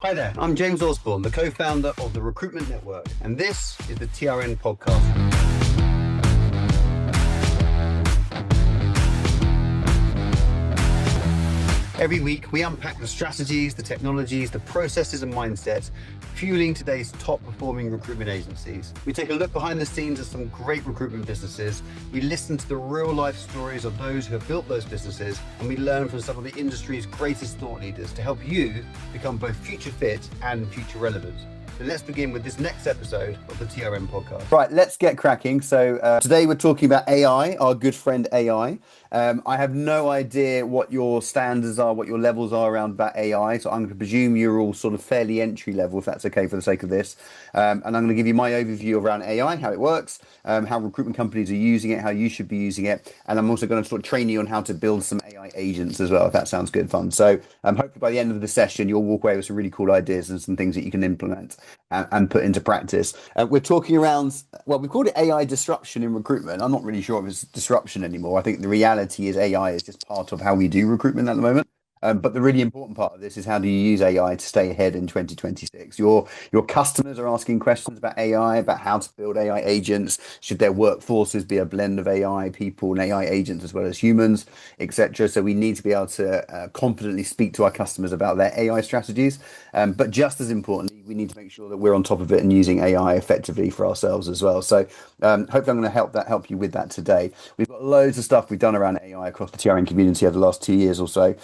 Hi there, I'm James Osborne, the co-founder of the Recruitment Network, and this is the TRN Podcast. Every week, we unpack the strategies, the technologies, the processes and mindsets fueling today's top-performing recruitment agencies. We take a look behind the scenes of some great recruitment businesses. We listen to the real-life stories of those who have built those businesses, and we learn from some of the industry's greatest thought leaders to help you become both future fit and future relevant. So let's begin with this next episode of the TRM Podcast. Right, let's get cracking. So today we're talking about AI, our good friend AI. I have no idea what your standards are, what your levels are around about AI. So I'm going to presume you're all sort of fairly entry level, if that's okay for the sake of this. And I'm going to give you my overview around AI, how it works, how recruitment companies are using it, how you should be using it. And I'm also going to sort of train you on how to build some AI agents as well, if that sounds good fun. So hopefully by the end of the session, you'll walk away with some really cool ideas and some things that you can implement and put into practice. We're talking around, well, we called it AI disruption in recruitment. I'm not really sure if it's disruption anymore. I think the reality is AI is just part of how we do recruitment at the moment. But the really important part of this is how do you use AI to stay ahead in 2026? Your customers are asking questions about AI, about how to build AI agents. Should their workforces be a blend of AI people and AI agents as well as humans, etc.? So we need to be able to confidently speak to our customers about their AI strategies. But just as importantly, we need to make sure that we're on top of it and using AI effectively for ourselves as well. So hopefully I'm going to help you with that today. We've got loads of stuff we've done around AI across the TRN community over the last 2 years or so.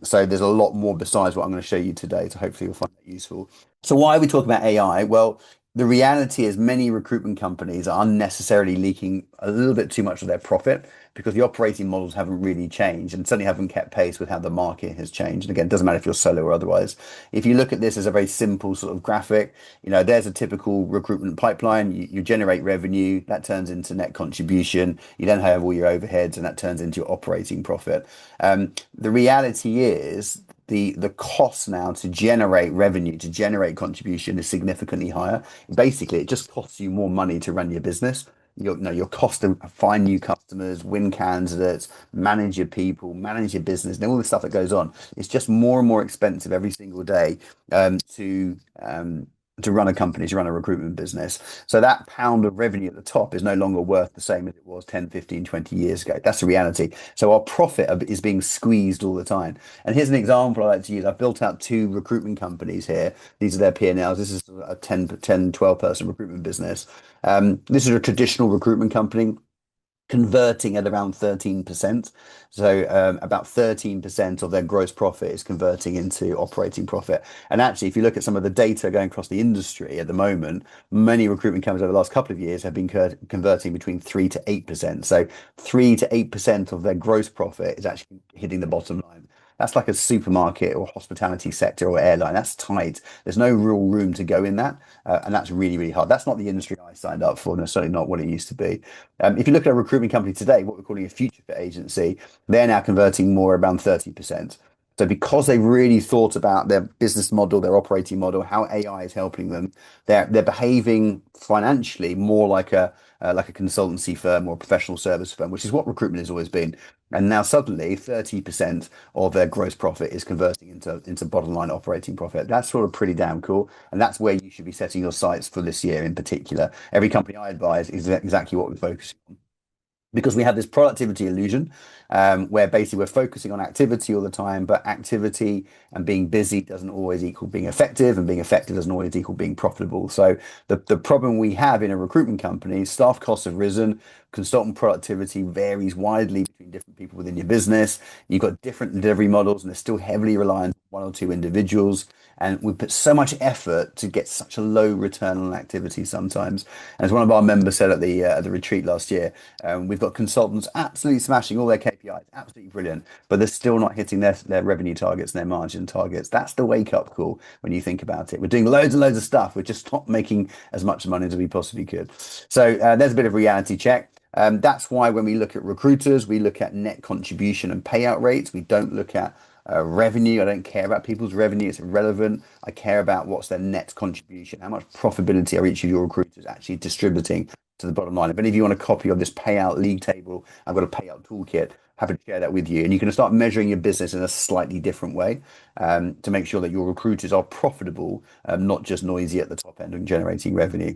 So there's a lot more besides what I'm going to show you today. So hopefully you'll find that useful. So why are we talking about AI? Well, the reality is many recruitment companies are unnecessarily leaking a little bit too much of their profit because the operating models haven't really changed and certainly haven't kept pace with how the market has changed. And again, it doesn't matter if you're solo or otherwise. If you look at this as a very simple sort of graphic, there's a typical recruitment pipeline. You generate revenue, that turns into net contribution. You then have all your overheads and that turns into your operating profit. The reality is the cost now to generate revenue, to generate contribution is significantly higher. Basically, it just costs you more money to run your business. Your cost to find new customers, win candidates, manage your people, manage your business, and all the stuff that goes on. It's just more and more expensive every single day to run a company, to run a recruitment business. So that pound of revenue at the top is no longer worth the same as it was 10, 15, 20 years ago. That's the reality. So our profit is being squeezed all the time. And here's an example I like to use. I've built out 2 recruitment companies here. These are their P&Ls. This is a 10, 12 person recruitment business. This is a traditional recruitment company converting at around 13%. So about 13% of their gross profit is converting into operating profit. And actually, if you look at some of the data going across the industry at the moment, many recruitment companies over the last couple of years have been converting between 3 to 8%. So 3 to 8% of their gross profit is actually hitting the bottom line. That's like a supermarket or hospitality sector or airline. That's tight. There's no real room to go in that. And that's really, really hard. That's not the industry I signed up for, and certainly not what it used to be. If you look at a recruitment company today, what we're calling a future fit agency, they're now converting more around 30%. So because they've really thought about their business model, their operating model, how AI is helping them, they're behaving financially more like a consultancy firm or a professional service firm, which is what recruitment has always been. And now suddenly 30% of their gross profit is converting into bottom line operating profit. That's sort of pretty damn cool. And that's where you should be setting your sights for this year in particular. Every company I advise is exactly what we're focusing on, because we have this productivity illusion where basically we're focusing on activity all the time, but activity and being busy doesn't always equal being effective, and being effective doesn't always equal being profitable. So the problem we have in a recruitment company, staff costs have risen, consultant productivity varies widely between different people within your business. You've got different delivery models and they're still heavily reliant on 1 or 2 individuals. And we put so much effort to get such a low return on activity sometimes. And as one of our members said at the retreat last year, we've got consultants absolutely smashing all their KPIs, absolutely brilliant, but they're still not hitting their revenue targets and their margin targets. That's the wake up call when you think about it. We're doing loads and loads of stuff. We're just not making as much money as we possibly could. So there's a bit of reality check. That's why when we look at recruiters, we look at net contribution and payout rates. We don't look at revenue. I don't care about people's revenue. It's irrelevant. I care about what's their net contribution. How much profitability are each of your recruiters actually distributing to the bottom line. If any of you want a copy of this payout league table, I've got a payout toolkit. Happy to share that with you. And you can start measuring your business in a slightly different way to make sure that your recruiters are profitable, not just noisy at the top end and generating revenue.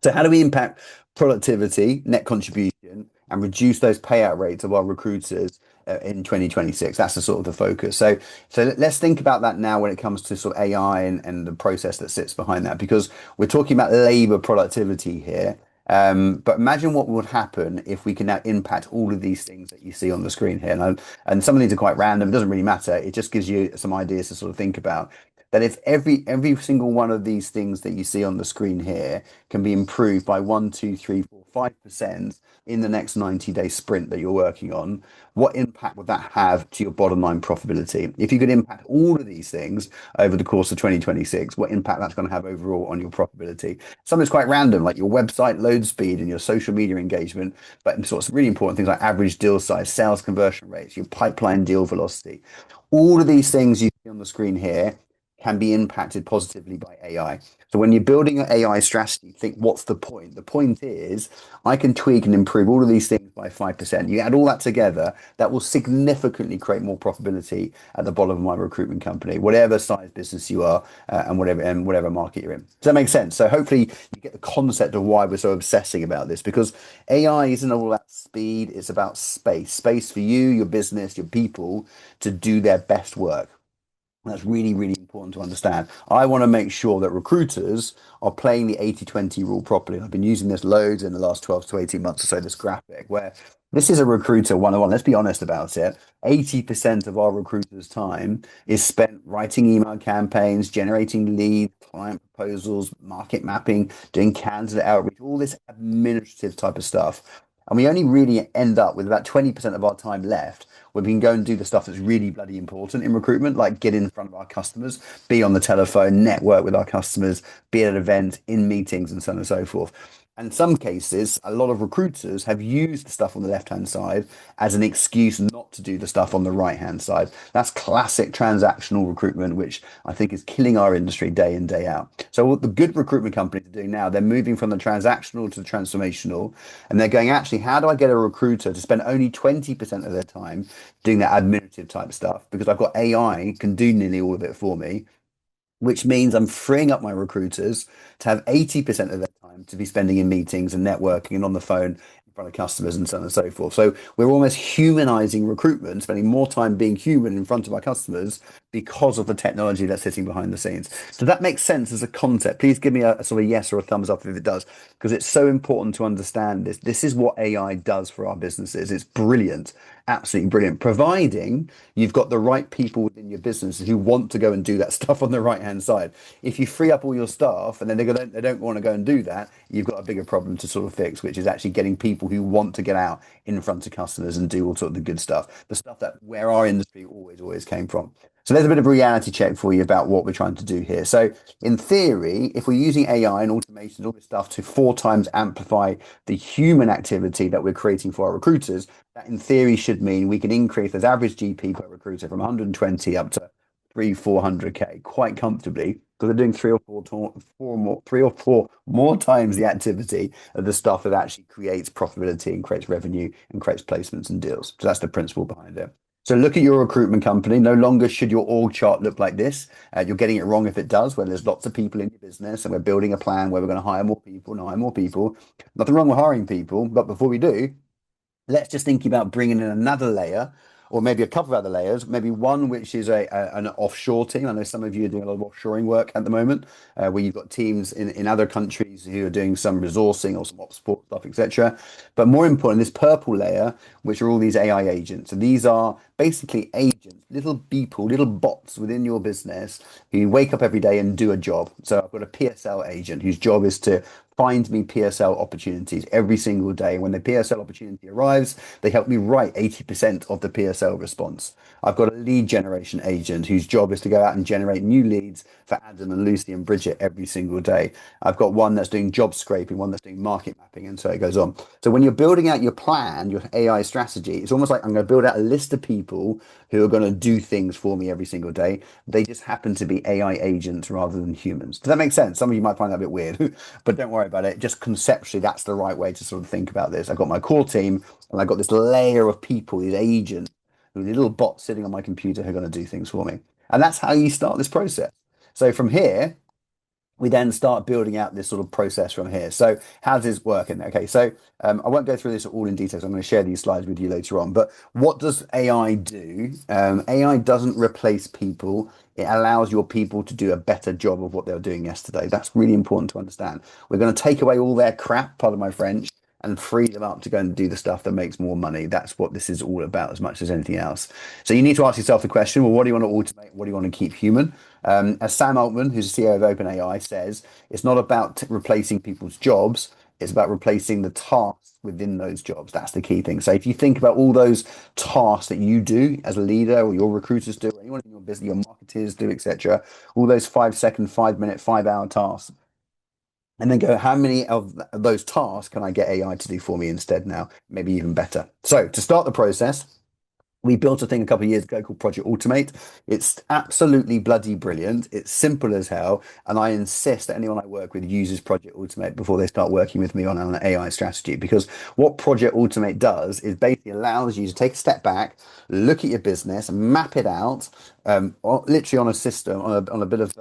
So how do we impact productivity, net contribution, and reduce those payout rates of our recruiters in 2026? That's the sort of the focus. So let's think about that now when it comes to sort of AI and the process that sits behind that, because we're talking about labor productivity here. But imagine what would happen if we can now impact all of these things that you see on the screen here. And some of these are quite random. It doesn't really matter. It just gives you some ideas to sort of think about. That if every single one of these things that you see on the screen here can be improved by 1, 2, 3, 4, 5% in the next 90-day sprint that you're working on, what impact would that have to your bottom line profitability? If you could impact all of these things over the course of 2026, what impact that's going to have overall on your profitability? Something's quite random, like your website load speed and your social media engagement, but sort of really important things like average deal size, sales conversion rates, your pipeline deal velocity. All of these things you see on the screen here can be impacted positively by AI. So when you're building an AI strategy, think, what's the point? The point is I can tweak and improve all of these things by 5%. You add all that together, that will significantly create more profitability at the bottom of my recruitment company, whatever size business you are and whatever market you're in. Does that make sense? So hopefully you get the concept of why we're so obsessing about this, because AI isn't all that speed. It's about space for you, your business, your people to do their best work. That's really, really important to understand. I want to make sure that recruiters are playing the 80-20 rule properly. And I've been using this loads in the last 12 to 18 months or so, this graphic, where this is a recruiter 101. Let's be honest about it. 80% of our recruiters' time is spent writing email campaigns, generating leads, client proposals, market mapping, doing candidate outreach, all this administrative type of stuff. And we only really end up with about 20% of our time left where we can go and do the stuff that's really bloody important in recruitment, like get in front of our customers, be on the telephone, network with our customers, be at an event, in meetings, and so on and so forth. And in some cases, a lot of recruiters have used the stuff on the left-hand side as an excuse not to do the stuff on the right-hand side. That's classic transactional recruitment, which I think is killing our industry day in, day out. So what the good recruitment companies are doing now, they're moving from the transactional to the transformational, and they're going, actually, how do I get a recruiter to spend only 20% of their time doing that administrative type stuff? Because I've got AI can do nearly all of it for me, which means I'm freeing up my recruiters to have 80% of their time to be spending in meetings and networking and on the phone in front of customers and so on and so forth. So we're almost humanizing recruitment, spending more time being human in front of our customers because of the technology that's sitting behind the scenes. So that makes sense as a concept. Please give me a sort of yes or a thumbs up if it does, because it's so important to understand this. This is what AI does for our businesses. It's brilliant, absolutely brilliant, providing you've got the right people within your business who want to go and do that stuff on the right hand side. If you free up all your staff and then they don't want to go and do that, you've got a bigger problem to sort of fix, which is actually getting people who want to get out in front of customers and do all sort of the good stuff, the stuff that where our industry always came from. So there's a bit of a reality check for you about what we're trying to do here. So in theory, if we're using AI and automation, all this stuff to 4 times amplify the human activity that we're creating for our recruiters, that in theory should mean we can increase those average GP per recruiter from 120 up to 300-400K quite comfortably, because they're doing 3 or 4 more times the activity of the stuff that actually creates profitability and creates revenue and creates placements and deals. So that's the principle behind it. So look at your recruitment company. No longer should your org chart look like this. You're getting it wrong if it does, where there's lots of people in your business and we're building a plan where we're going to hire more people and hire more people. Nothing wrong with hiring people, but before we do, let's just think about bringing in another layer, or maybe a couple of other layers, maybe one which is an offshore team. I know some of you are doing a lot of offshoring work at the moment, where you've got teams in other countries who are doing some resourcing or some ops support stuff, etc. But more important, this purple layer, which are all these AI agents. And these are basically agents, little people, little bots within your business who wake up every day and do a job. So I've got a PSL agent whose job is to find me PSL opportunities every single day. When the PSL opportunity arrives, they help me write 80% of the PSL response. I've got a lead generation agent whose job is to go out and generate new leads for Adam and Lucy and Bridget every single day. I've got one that's doing job scraping, one that's doing market mapping, and so it goes on. So when you're building out your plan, your AI strategy, it's almost like I'm going to build out a list of people people who are going to do things for me every single day. They just happen to be AI agents rather than humans. Does that make sense? Some of you might find that a bit weird, but don't worry about it. Just conceptually, that's the right way to sort of think about this. I've got my core team and I've got this layer of people, these agents, little bots sitting on my computer who are going to do things for me. And that's how you start this process. So from here, we then start building out this sort of process from here. So how does this work? And okay, so I won't go through this all in detail. So I'm going to share these slides with you later on. But what does AI do? AI doesn't replace people. It allows your people to do a better job of what they were doing yesterday. That's really important to understand. We're going to take away all their crap, pardon my French, and free them up to go and do the stuff that makes more money. That's what this is all about as much as anything else. So you need to ask yourself the question, well, what do you want to automate? What do you want to keep human? As Sam Altman, who's the CEO of OpenAI, says, it's not about replacing people's jobs. It's about replacing the tasks within those jobs. That's the key thing. So if you think about all those tasks that you do as a leader or your recruiters do, or anyone in your business, your marketers do, etc., all those 5 second, 5 minute, 5 hour tasks, and then go, how many of those tasks can I get AI to do for me instead now? Maybe even better. So to start the process, we built a thing a couple of years ago called Project Automate. It's absolutely bloody brilliant. It's simple as hell. And I insist that anyone I work with uses Project Automate before they start working with me on an AI strategy. Because what Project Automate does is basically allows you to take a step back, look at your business, map it out, literally on a system, on a bit of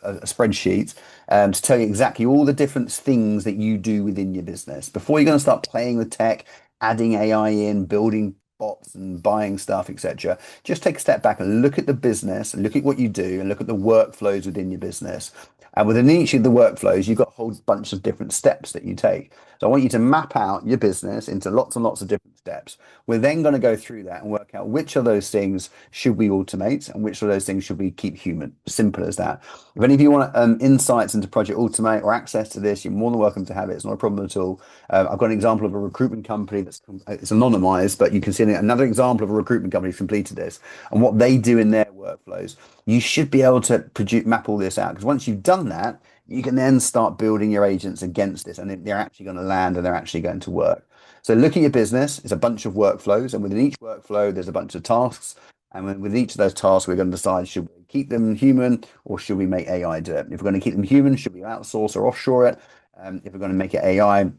a spreadsheet, to tell you exactly all the different things that you do within your business. Before you're going to start playing with tech, adding AI in, building bots and buying stuff, etc. Just take a step back and look at the business, and look at what you do, and look at the workflows within your business. And within each of the workflows, you've got a whole bunch of different steps that you take. So I want you to map out your business into lots and lots of different steps. We're then going to go through that and work out which of those things should we automate and which of those things should we keep human. Simple as that. If any of you want insights into Project Automate or access to this, you're more than welcome to have it. It's not a problem at all. I've got an example of a recruitment company that's it's anonymized, but you can see another example of a recruitment company who's completed this and what they do in their workflows. You should be able to map all this out, because once you've done that, you can then start building your agents against this, and they're actually going to land and they're actually going to work. So look at your business. It's a bunch of workflows, and within each workflow, there's a bunch of tasks. And with each of those tasks, we're going to decide, should we keep them human or should we make AI do it? If we're going to keep them human, should we outsource or offshore it? If we're going to make it AI,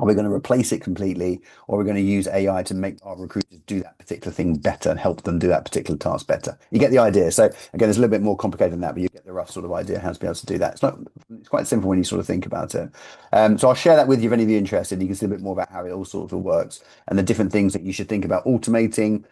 are we going to replace it completely, or are we going to use AI to make our recruiters do that particular thing better and help them do that particular task better? You get the idea. So again, it's a little bit more complicated than that, but you get the rough sort of idea how to be able to do that. It's quite simple when you sort of think about it. So I'll share that with you if any of you are interested. You can see a bit more about how it all sort of works and the different things that you should think about automating,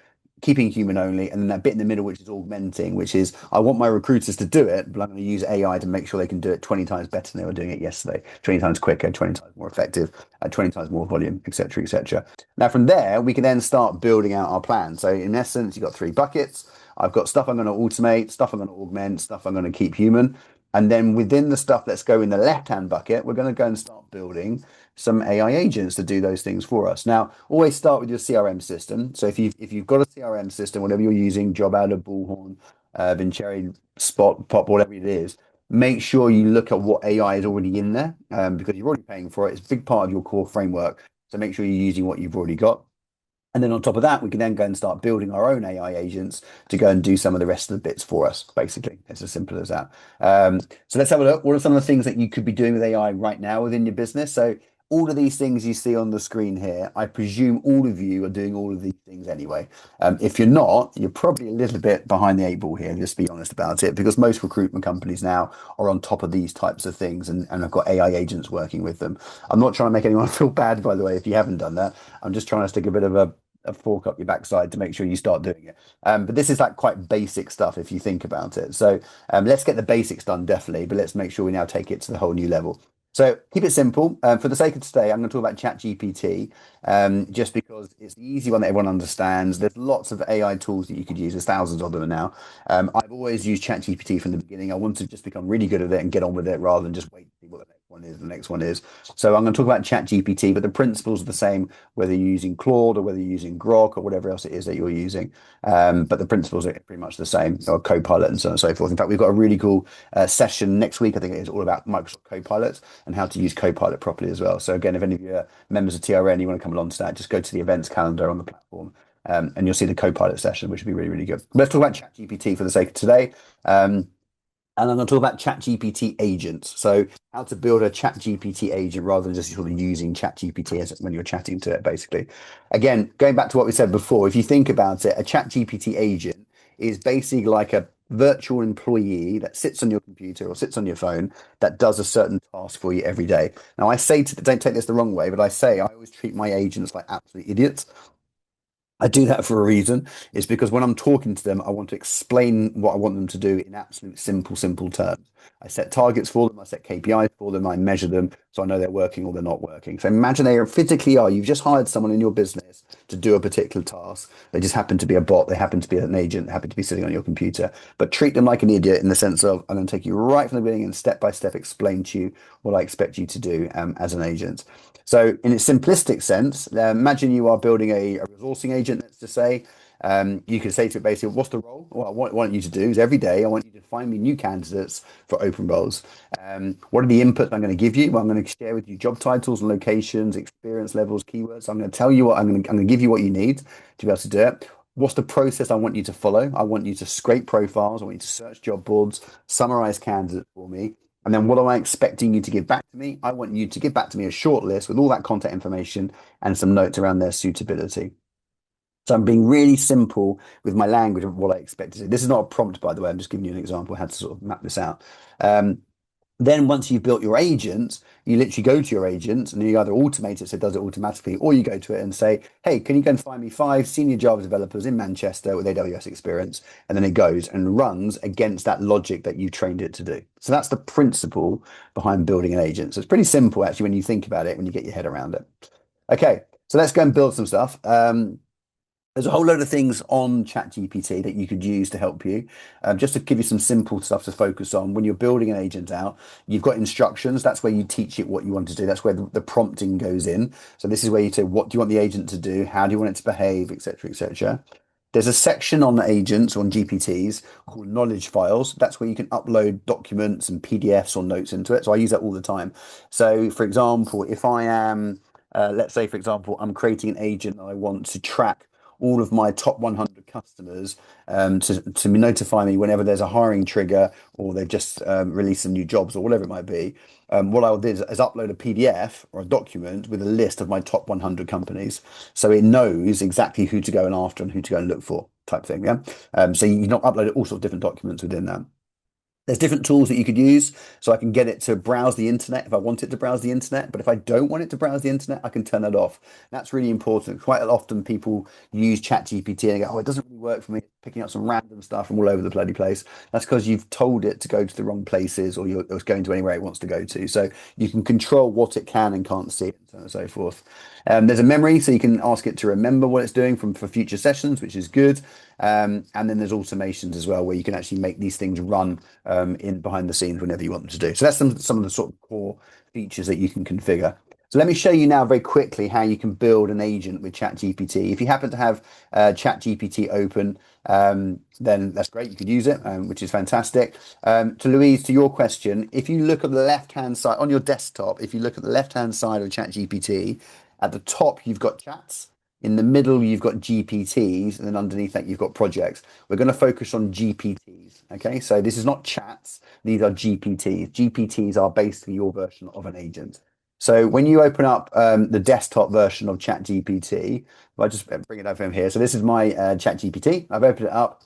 keeping human only, and then that bit in the middle, which is augmenting, which is I want my recruiters to do it, but I'm going to use AI to make sure they can do it 20 times better than they were doing it yesterday, 20 times quicker, 20 times more effective, 20 times more volume, etc., etc. Now, from there, we can then start building out our plan. So in essence, you've got 3 buckets. I've got stuff I'm going to automate, stuff I'm going to augment, stuff I'm going to keep human. And then within the stuff that's go in the left-hand bucket, we're going to go and start building some AI agents to do those things for us. Now, always start with your CRM system. So if you've got a CRM system, whatever you're using, JobAdder, Bullhorn, Vincere, Spot, Pop, whatever it is, make sure you look at what AI is already in there, because you're already paying for it. It's a big part of your core framework. So make sure you're using what you've already got. And then on top of that, we can then go and start building our own AI agents to go and do some of the rest of the bits for us, basically. It's as simple as that. So let's have a look. What are some of the things that you could be doing with AI right now within your business? So all of these things you see on the screen here, I presume all of you are doing all of these things anyway. If you're not, you're probably a little bit behind the 8 ball here, just be honest about it, because most recruitment companies now are on top of these types of things and have got AI agents working with them. I'm not trying to make anyone feel bad, by the way, if you haven't done that. I'm just trying to stick a bit of a fork up your backside to make sure you start doing it. But this is like quite basic stuff if you think about it. So let's get the basics done, definitely, but let's make sure we now take it to the whole new level. So keep it simple. For the sake of today, I'm going to talk about ChatGPT, just because it's the easy one that everyone understands. There's lots of AI tools that you could use. There's thousands of them now. I've always used ChatGPT from the beginning. I want to just become really good at it and get on with it rather than just wait to see what the next one is. The next one is. So I'm going to talk about ChatGPT, but the principles are the same, whether you're using Claude or whether you're using Grok or whatever else it is that you're using. But the principles are pretty much the same, or Copilot and so on and so forth. In fact, we've got a really cool session next week. I think it is all about Microsoft Copilot and how to use Copilot properly as well. So again, if any of you are members of TRN, you want to come along to that, just go to the events calendar on the platform And you'll see the Copilot session, which will be really, really good. Let's talk about ChatGPT for the sake of today. And I'm going to talk about ChatGPT agents. So how to build a ChatGPT agent rather than just sort of using ChatGPT as when you're chatting to it, basically. Again, going back to what we said before, if you think about it, a ChatGPT agent is basically like a virtual employee that sits on your computer or sits on your phone that does a certain task for you every day. Now, I say don't take this the wrong way, but I always treat my agents like absolute idiots. I do that for a reason. It's because when I'm talking to them, I want to explain what I want them to do in absolute simple terms. I set targets for them, I set KPIs for them, I measure them so I know they're working or they're not working. So imagine they physically are. You've just hired someone in your business to do a particular task. They just happen to be a bot, they happen to be an agent, they happen to be sitting on your computer. But treat them like an idiot in the sense of I'm going to take you right from the beginning and step by step explain to you what I expect you to do as an agent. So, in its simplistic sense, imagine you are building a resourcing agent, let's just say. You could say to it basically, what's the role? What I want you to do is every day, I want you to find me new candidates for open roles. What are the inputs I'm going to give you? Well, I'm going to share with you job titles and locations, experience levels, keywords. I'm going to tell you I'm going to give you what you need to be able to do it. What's the process I want you to follow? I want you to scrape profiles. I want you to search job boards, summarize candidates for me. And then what am I expecting you to give back to me? I want you to give back to me a short list with all that contact information and some notes around their suitability. So I'm being really simple with my language of what I expect to do. This is not a prompt, by the way. I'm just giving you an example of how to sort of map this out. Then once you've built your agent, you literally go to your agent and you either automate it so it does it automatically, or you go to it and say, hey, can you go and find me 5 senior Java developers in Manchester with AWS experience? And then it goes and runs against that logic that you trained it to do. So that's the principle behind building an agent. So it's pretty simple actually when you think about it, when you get your head around it. Okay, so let's go and build some stuff. There's a whole load of things on ChatGPT that you could use to help you. Just to give you some simple stuff to focus on. When you're building an agent out, you've got instructions. That's where you teach it what you want to do. That's where the prompting goes in. So this is where you say, what do you want the agent to do? How do you want it to behave, etc., etc. There's a section on agents, on GPTs, called knowledge files. That's where you can upload documents and PDFs or notes into it. So I use that all the time. So for example, if I am, let's say, for example, I'm creating an agent and I want to track all of my top 100 customers to notify me whenever there's a hiring trigger or they've just released some new jobs or whatever it might be. What I'll do is upload a PDF or a document with a list of my top 100 companies. So it knows exactly who to go and after and who to go and look for type thing. Yeah. So you not upload all sorts of different documents within that. There's different tools that you could use. So I can get it to browse the internet if I want it to browse the internet. But if I don't want it to browse the internet, I can turn that off. That's really important. Quite often people use ChatGPT and they go, oh, it doesn't really work for me, picking up some random stuff from all over the bloody place. That's because you've told it to go to the wrong places or it's going to anywhere it wants to go to. So you can control what it can and can't see and so on and so forth. There's a memory, so you can ask it to remember what it's doing for future sessions, which is good. And then there's automations as well, where you can actually make these things run in behind the scenes whenever you want them to do. So that's some of the sort of core features that you can configure. So let me show you now very quickly how you can build an agent with ChatGPT. If you happen to have ChatGPT open, then that's great. You could use it, which is fantastic. To Louise, to your question, if you look at the left-hand side on your desktop, if you look at the left-hand side of ChatGPT, at the top you've got chats. In the middle, you've got GPTs, and then underneath that, you've got projects. We're going to focus on GPTs. Okay, so this is not chats, these are GPTs. GPTs are basically your version of an agent. So when you open up the desktop version of ChatGPT, if I just bring it over here. So this is my ChatGPT. I've opened it up.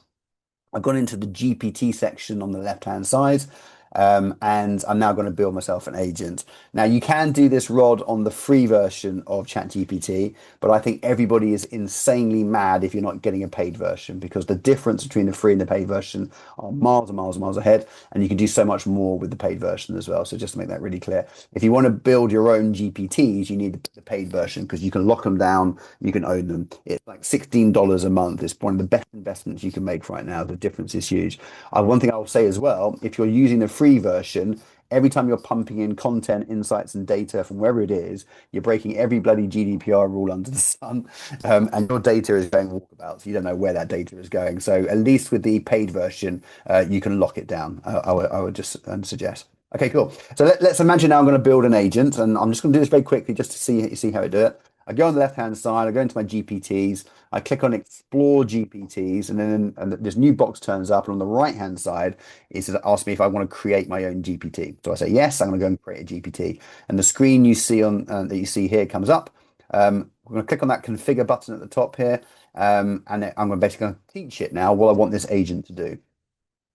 I've gone into the GPT section on the left-hand side. And I'm now going to build myself an agent. Now you can do this, Rod, on the free version of ChatGPT, but I think everybody is insanely mad if you're not getting a paid version, because the difference between the free and the paid version are miles and miles and miles ahead, and you can do so much more with the paid version as well. So just to make that really clear, if you want to build your own GPTs, you need the paid version because you can lock them down, you can own them. It's like $16 a month. It's one of the best investments you can make right now. The difference is huge. One thing I'll say as well, if you're using the free version, every time you're pumping in content, insights, and data from wherever it is, you're breaking every bloody GDPR rule under the sun, and your data is going walkabout. So you don't know where that data is going. So at least with the paid version, you can lock it down. I would just suggest. Okay, cool. So let's imagine now I'm going to build an agent, and I'm just going to do this very quickly just to see how I do it. I go on the left-hand side, I go into my GPTs, I click on explore GPTs, and this new box turns up. And on the right-hand side, it says, ask me if I want to create my own GPT. So I say, yes, I'm going to go and create a GPT. And the screen you see on that you see here comes up. We're going to click on that configure button at the top here. And I'm basically going to teach it now what I want this agent to do.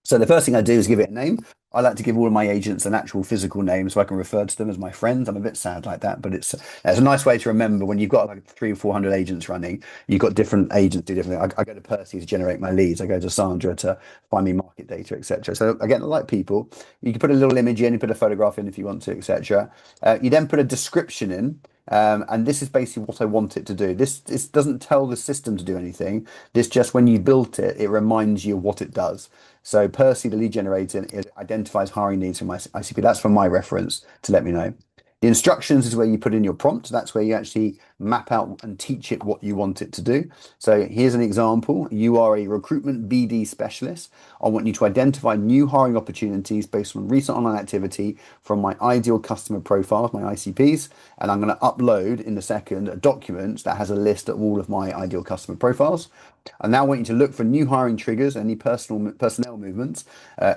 So the first thing I do is give it a name. I like to give all of my agents an actual physical name so I can refer to them as my friends. I'm a bit sad like that, but it's a nice way to remember when you've got like 300 or 400 agents running. You've got different agents do different things. I go to Percy to generate my leads. I go to Sandra to find me market data, etc. So again, like people, you can put a little image in, you put a photograph in if you want to, etc. You then put a description in. And this is basically what I want it to do. This doesn't tell the system to do anything. This just, when you built it, it reminds you of what it does. So Percy, the lead generator, it identifies hiring needs from my ICP. That's from my reference to let me know. The instructions is where you put in your prompt. That's where you actually map out and teach it what you want it to do. So here's an example. You are a recruitment BD specialist. I want you to identify new hiring opportunities based on recent online activity from my ideal customer profiles, my ICPs. And I'm going to upload in a second a document that has a list of all of my ideal customer profiles. I now want you to look for new hiring triggers, any personnel movements.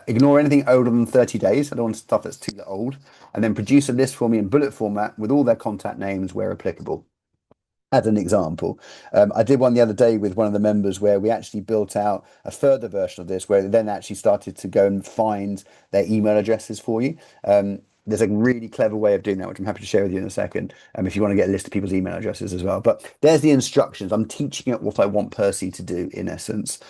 Ignore anything older than 30 days. I don't want stuff that's too old. And then produce a list for me in bullet format with all their contact names where applicable. As an example, I did one the other day with one of the members where we actually built out a further version of this, where they then actually started to go and find their email addresses for you. There's a really clever way of doing that, which I'm happy to share with you in a second, if you want to get a list of people's email addresses as well. But there's the instructions. I'm teaching it what I want Percy to do, in essence.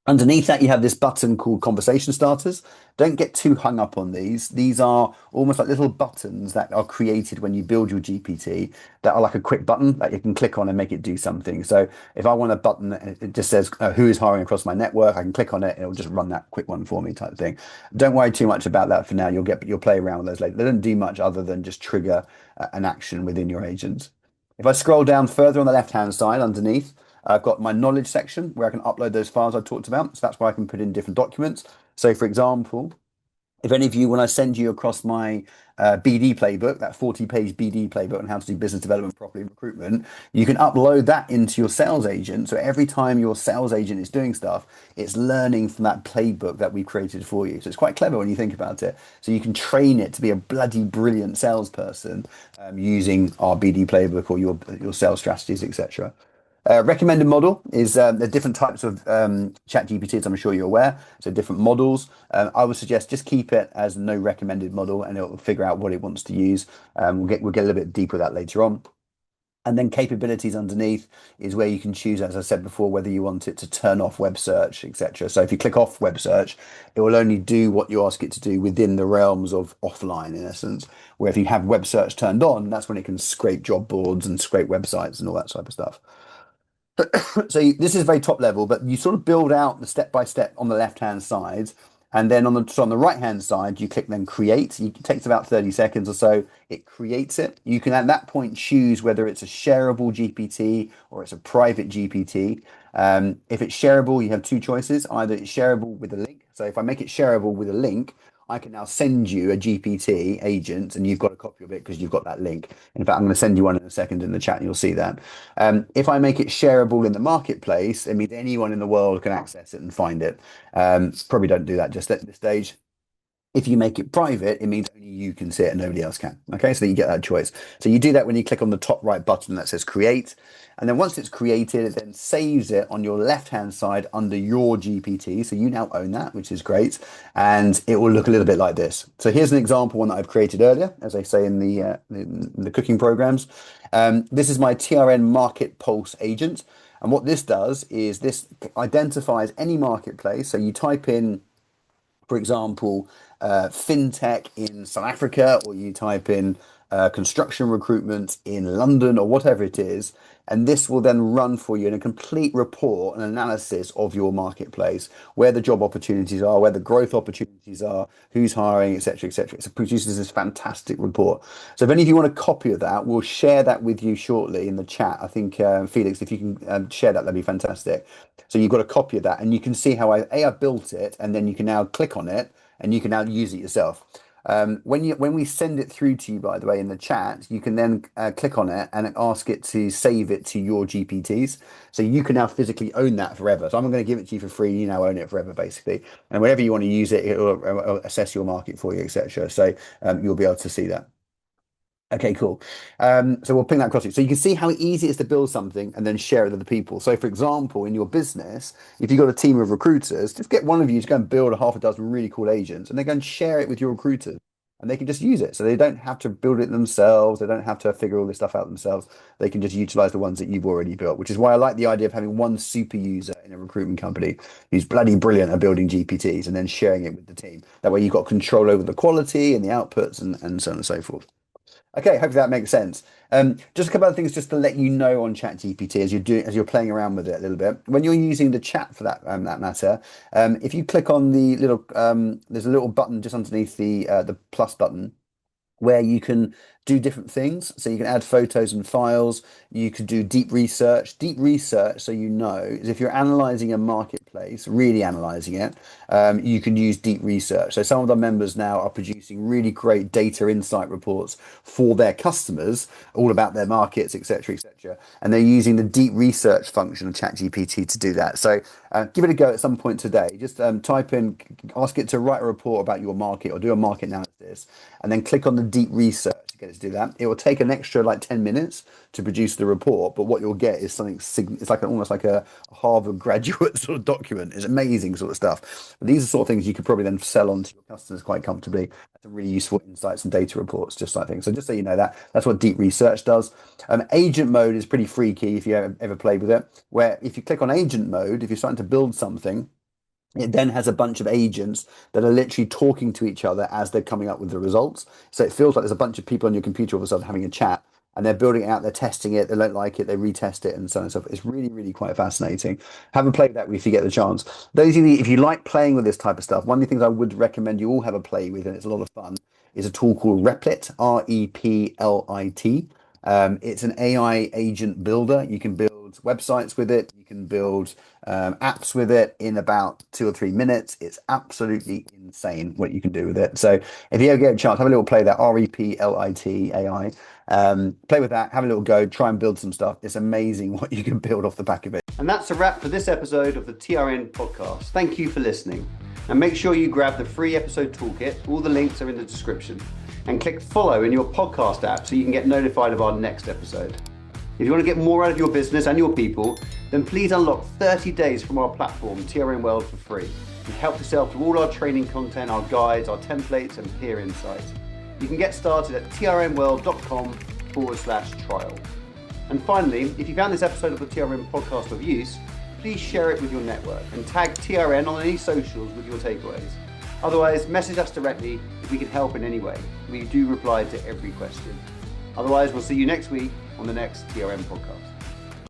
Underneath that, you have this button called conversation starters. Don't get too hung up on these. These are almost like little buttons that are created when you build your GPT that are like a quick button that you can click on and make it do something. So if I want a button that it just says who is hiring across my network, I can click on it and it'll just run that quick one for me type thing. Don't worry too much about that for now. You'll play around with those later. They don't do much other than just trigger an action within your agent. If I scroll down further on the left-hand side underneath, I've got my knowledge section where I can upload those files I talked about. So that's where I can put in different documents. So for example, if any of you, when I send you across my BD playbook, that 40-page BD playbook on how to do business development properly in recruitment, you can upload that into your sales agent. So every time your sales agent is doing stuff, it's learning from that playbook that we created for you. So it's quite clever when you think about it. So you can train it to be a bloody brilliant salesperson using our BD playbook or your sales strategies, etc. Recommended model is the different types of chat GPTs, I'm sure you're aware. So different models. I would suggest just keep it as no recommended model and it'll figure out what it wants to use. We'll get a little bit deeper with that later on. And then capabilities underneath is where you can choose, as I said before, whether you want it to turn off web search, etc. So if you click off web search, it will only do what you ask it to do within the realms of offline, in essence. Where if you have web search turned on, that's when it can scrape job boards and scrape websites and all that type of stuff. So this is very top level, but you sort of build out the step by step on the left hand side, and then on the right hand side you click then create. It takes about 30 seconds or so. It creates it. You can at that point choose whether it's a shareable GPT or it's a private GPT. If it's shareable, you have two choices. Either it's shareable with a link. So if I make it shareable with a link, I can now send you a GPT agent and you've got a copy of it because you've got that link. In fact, I'm going to send you one in a second in the chat and you'll see that. If I make it shareable in the marketplace, it means anyone in the world can access it and find it. Probably don't do that just at this stage. If you make it private, it means only you can see it and nobody else can. Okay, so you get that choice. So you do that when you click on the top right button that says create. And then once it's created, it then saves it on your left-hand side under your GPT. So you now own that, which is great. And it will look a little bit like this. So here's an example, one that I've created earlier, as I say in the cooking programs. This is my TRN Market Pulse agent. And what this does is this identifies any marketplace. So you type in, for example, fintech in South Africa, or you type in construction recruitment in London, or whatever it is, and this will then run for you in a complete report and analysis of your marketplace, where the job opportunities are, where the growth opportunities are, who's hiring, etc., etc. It produces this fantastic report. So if any of you want a copy of that, we'll share that with you shortly in the chat. I think Felix, if you can share that, that'd be fantastic. So you've got a copy of that, and you can see how I built it, and then you can now click on it and you can now use it yourself. When we send it through to you, by the way, in the chat, you can then click on it and ask it to save it to your GPTs. So you can now physically own that forever. So I'm going to give it to you for free. You now own it forever, basically. And whenever you want to use it, it'll assess your market for you, etc. So you'll be able to see that. Okay, cool. So we'll ping that across to you. So you can see how easy it is to build something and then share it with other people. So for example, in your business, if you've got a team of recruiters, just get one of you to go and build a half a dozen really cool agents and they go and share it with your recruiters and they can just use it. So they don't have to build it themselves. They don't have to figure all this stuff out themselves. They can just utilize the ones that you've already built, which is why I like the idea of having one super user in a recruitment company who's bloody brilliant at building GPTs and then sharing it with the team. That way you've got control over the quality and the outputs and so on and so forth. Okay, hopefully that makes sense. Just a couple of things just to let you know on ChatGPT as you're playing around with it a little bit. When you're using the chat for that matter, if you click on the little there's a little button just underneath the plus button where you can do different things. So you can add photos and files. You could do deep research. Deep research, so you know, is if you're analyzing a marketplace, really analyzing it, you can use deep research. So some of our members now are producing really great data insight reports for their customers, all about their markets, etc., etc. And they're using the deep research function of ChatGPT to do that. So give it a go at some point today. Just type in, ask it to write a report about your market or do a market analysis, and then click on the deep research to get it to do that. It will take an extra like 10 minutes to produce the report, but what you'll get is something, it's like almost like a Harvard graduate sort of document. It's amazing sort of stuff. But these are sort of things you could probably then sell on to your customers quite comfortably. Some really useful insights and data reports, just like things. So just so you know that's what deep research does. Agent mode is pretty freaky if you ever played with it, where if you click on agent mode, if you're starting to build something, it then has a bunch of agents that are literally talking to each other as they're coming up with the results. So it feels like there's a bunch of people on your computer all of a sudden having a chat and they're building it out, they're testing it, they don't like it, they retest it and so on and so forth. It's really, really quite fascinating. Haven't played that if you get the chance. Those of you, if you like playing with this type of stuff, one of the things I would recommend you all have a play with, and it's a lot of fun, is a tool called Replit, Replit. It's an AI agent builder. You can build websites with it. You can build apps with it in about 2 or 3 minutes. It's absolutely insane what you can do with it. So if you ever get a chance, have a little play that Replit AI. Play with that, have a little go, try and build some stuff. It's amazing what you can build off the back of it. And that's a wrap for this episode of the TRN podcast. Thank you for listening. And make sure you grab the free episode toolkit. All the links are in the description. And click follow in your podcast app so you can get notified of our next episode. If you want to get more out of your business and your people, then please unlock 30 days from our platform, TRN World, for free. And help yourself to all our training content, our guides, our templates, and peer insights. You can get started at trnworld.com/trial. And finally, if you found this episode of the TRN podcast of use, please share it with your network and tag TRN on any socials with your takeaways. Otherwise, message us directly if we can help in any way. We do reply to every question. Otherwise, we'll see you next week on the next TRN podcast.